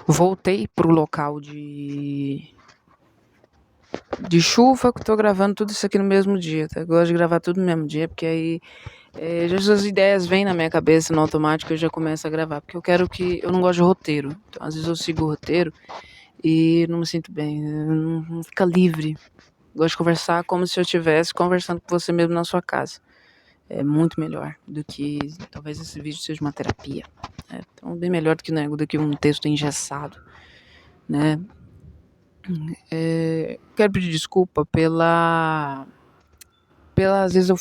Voltei pro local de chuva, que tô gravando tudo isso aqui no mesmo dia, tá? Eu gosto de gravar tudo no mesmo dia, porque aí já as ideias vêm na minha cabeça no automático e eu já começo a gravar, porque eu não gosto de roteiro. Então, às vezes eu sigo o roteiro e não me sinto bem, não fica livre. Gosto de conversar como se eu estivesse conversando com você mesmo na sua casa. É muito melhor do que talvez esse vídeo seja uma terapia. Então, bem melhor do que um texto engessado, né? Quero pedir desculpa às vezes eu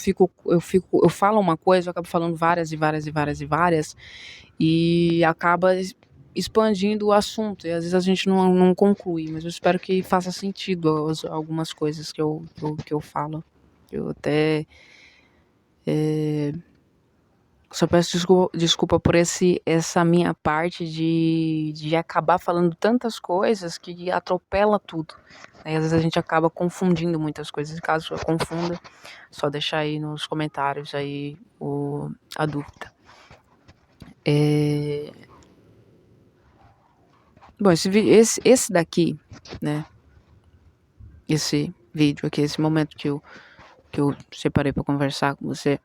falo uma coisa, eu acabo falando várias e várias e várias e várias, e acaba expandindo o assunto, e às vezes a gente não conclui, mas eu espero que faça sentido algumas coisas que eu falo. Eu até só peço desculpa por essa minha parte de acabar falando tantas coisas que atropela tudo. Aí, às vezes a gente acaba confundindo muitas coisas. Caso eu confunda, só deixar aí nos comentários aí a dúvida. Bom, esse daqui, né? Esse vídeo aqui, esse momento que eu separei para conversar com você.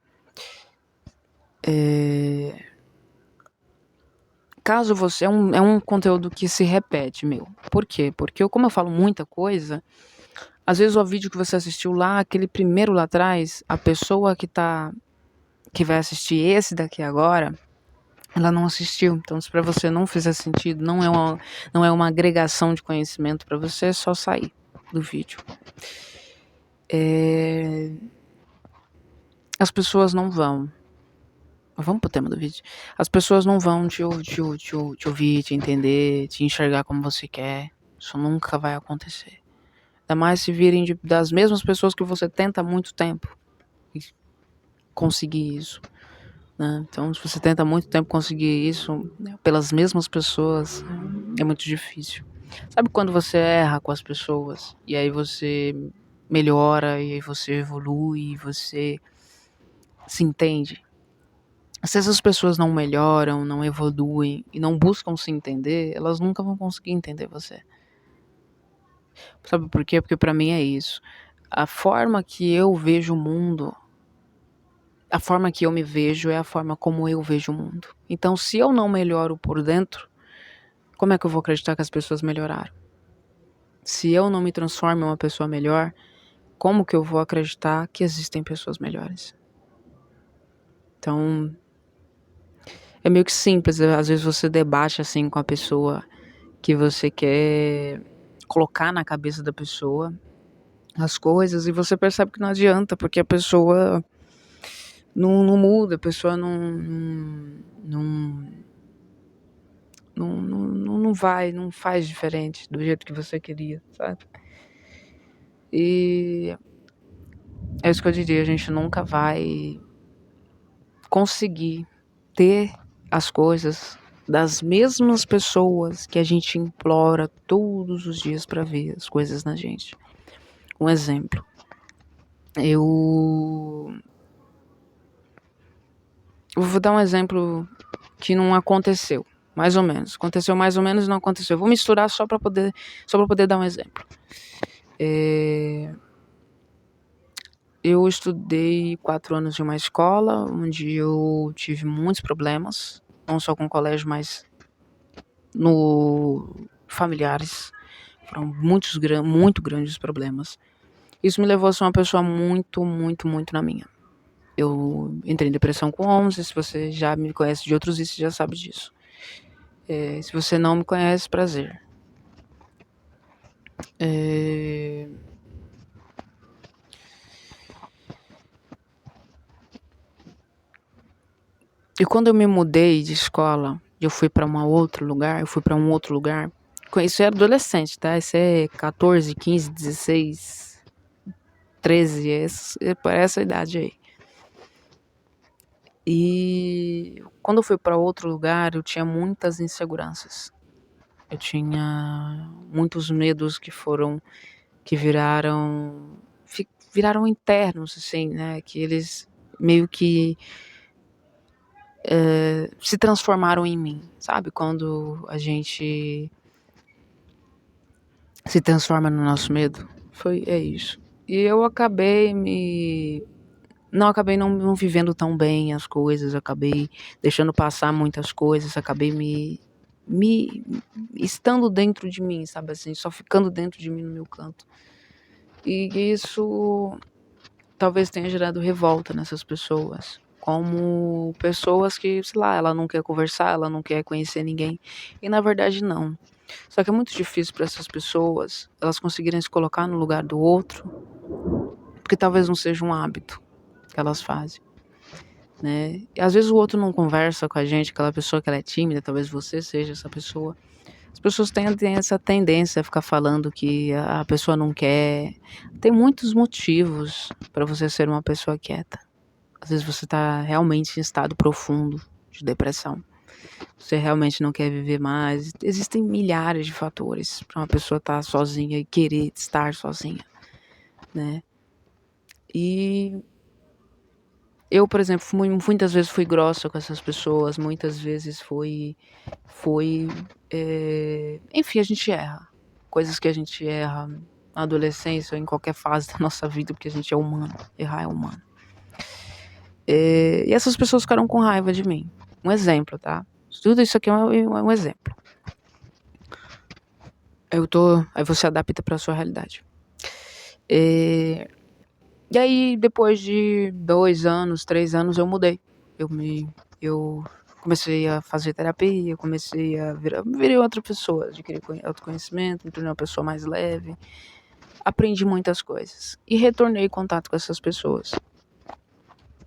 Caso você. É um conteúdo que se repete, meu. Por quê? Porque como eu falo muita coisa, às vezes o vídeo que você assistiu lá, aquele primeiro lá atrás, a pessoa que vai assistir esse daqui agora, ela não assistiu. Então, se para você não fizer sentido, não é uma agregação de conhecimento para você, é só sair do vídeo. As pessoas não vão. Vamos pro tema do vídeo. As pessoas não vão te ouvir, te entender, te enxergar como você quer. Isso nunca vai acontecer. Ainda mais se virem das mesmas pessoas que você tenta há muito tempo conseguir isso. Né? Então, se você tenta há muito tempo conseguir isso, né, pelas mesmas pessoas, é muito difícil. Sabe quando você erra com as pessoas e aí você melhora e aí você evolui e você se entende? Se essas pessoas não melhoram, não evoluem e não buscam se entender, elas nunca vão conseguir entender você. Sabe por quê? Porque pra mim é isso. A forma que eu vejo o mundo, a forma que eu me vejo é a forma como eu vejo o mundo. Então, se eu não melhoro por dentro, como é que eu vou acreditar que as pessoas melhoraram? Se eu não me transformo em uma pessoa melhor, como que eu vou acreditar que existem pessoas melhores? Então, é meio que simples. Às vezes você debate assim com a pessoa que você quer colocar na cabeça da pessoa as coisas e você percebe que não adianta, porque a pessoa não muda, a pessoa não faz diferente do jeito que você queria, sabe? E é isso que eu diria, a gente nunca vai conseguir ter as coisas das mesmas pessoas que a gente implora todos os dias para ver as coisas na gente. Um exemplo. Eu vou dar um exemplo que não aconteceu, mais ou menos. Aconteceu mais ou menos e não aconteceu. Vou misturar só para poder dar um exemplo. Eu estudei 4 anos em uma escola onde eu tive muitos problemas, não só com o colégio, mas no familiares. Foram muito grandes problemas. Isso me levou a ser uma pessoa muito, muito, muito na minha. Eu entrei em depressão com 11, se você já me conhece de outros vídeos, você já sabe disso. Se você não me conhece, prazer. E quando eu me mudei de escola, eu fui para um outro lugar. Isso é adolescente, tá? Isso é 14, 15, 16, 13, é por essa idade aí. E quando eu fui para outro lugar, eu tinha muitas inseguranças. Eu tinha muitos medos que viraram internos, assim, né? Que eles meio que se transformaram em mim, sabe? Quando a gente se transforma no nosso medo. É isso. E eu acabei não vivendo tão bem as coisas, acabei deixando passar muitas coisas, acabei me estando dentro de mim, sabe assim, só ficando dentro de mim no meu canto. E isso talvez tenha gerado revolta nessas pessoas, como pessoas que, sei lá, ela não quer conversar, ela não quer conhecer ninguém. E na verdade não. Só que é muito difícil para essas pessoas elas conseguirem se colocar no lugar do outro, porque talvez não seja um hábito que elas fazem, né? E às vezes o outro não conversa com a gente, aquela pessoa que ela é tímida, talvez você seja essa pessoa. As pessoas têm essa tendência a ficar falando que a pessoa não quer. Tem muitos motivos para você ser uma pessoa quieta. Às vezes você está realmente em estado profundo de depressão. Você realmente não quer viver mais. Existem milhares de fatores para uma pessoa estar sozinha e querer estar sozinha, né? E eu, por exemplo, muitas vezes fui grossa com essas pessoas, muitas vezes enfim, a gente erra. Coisas que a gente erra na adolescência ou em qualquer fase da nossa vida, porque a gente é humano. Errar é humano. E essas pessoas ficaram com raiva de mim. Um exemplo, tá? Tudo isso aqui é um exemplo. Aí você adapta pra sua realidade. E aí, depois de 2 anos, 3 anos, eu mudei. Eu comecei a fazer terapia, virei outra pessoa, adquiri autoconhecimento, me tornei uma pessoa mais leve, aprendi muitas coisas e retornei em contato com essas pessoas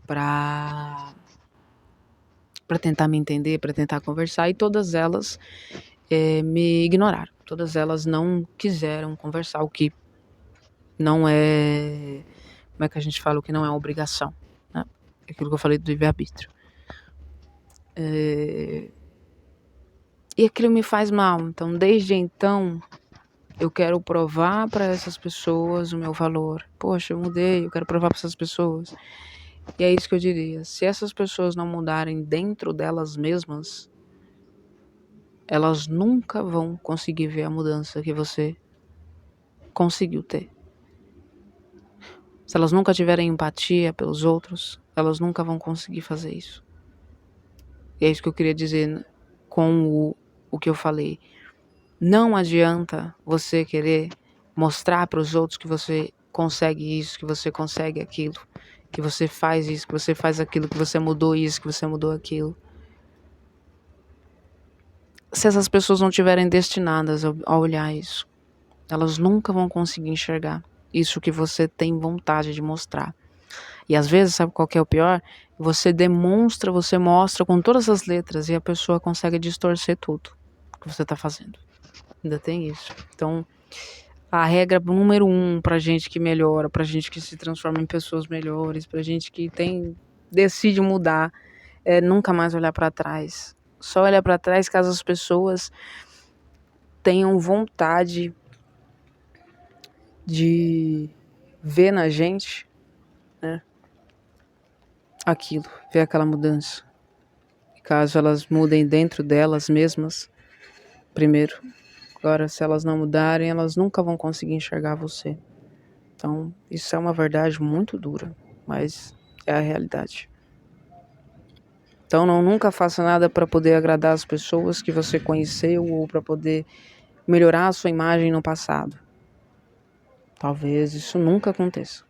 para tentar me entender, para tentar conversar, e todas elas me ignoraram, todas elas não quiseram conversar, o que não é, como é que a gente fala, o que não é obrigação, né? Aquilo que eu falei do livre-arbítrio. E aquilo me faz mal. Então, desde então, eu quero provar para essas pessoas o meu valor. Poxa, eu mudei, eu quero provar para essas pessoas. E é isso que eu diria. Se essas pessoas não mudarem dentro delas mesmas, elas nunca vão conseguir ver a mudança que você conseguiu ter. Se elas nunca tiverem empatia pelos outros, elas nunca vão conseguir fazer isso. E é isso que eu queria dizer com o que eu falei. Não adianta você querer mostrar para os outros que você consegue isso, que você consegue aquilo, que você faz isso, que você faz aquilo, que você mudou isso, que você mudou aquilo. Se essas pessoas não estiverem destinadas a olhar isso, elas nunca vão conseguir enxergar isso que você tem vontade de mostrar. E às vezes, sabe qual que é o pior? Você mostra com todas as letras e a pessoa consegue distorcer tudo que você está fazendo. Ainda tem isso. Então, a regra número 1 pra gente que melhora, pra gente que se transforma em pessoas melhores, pra gente que decide mudar, é nunca mais olhar pra trás. Só olhar pra trás caso as pessoas tenham vontade de ver na gente, né, aquilo, ver aquela mudança. E caso elas mudem dentro delas mesmas, primeiro. Agora, se elas não mudarem, elas nunca vão conseguir enxergar você. Então, isso é uma verdade muito dura, mas é a realidade. Então, nunca faça nada para poder agradar as pessoas que você conheceu ou para poder melhorar a sua imagem no passado. Talvez isso nunca aconteça.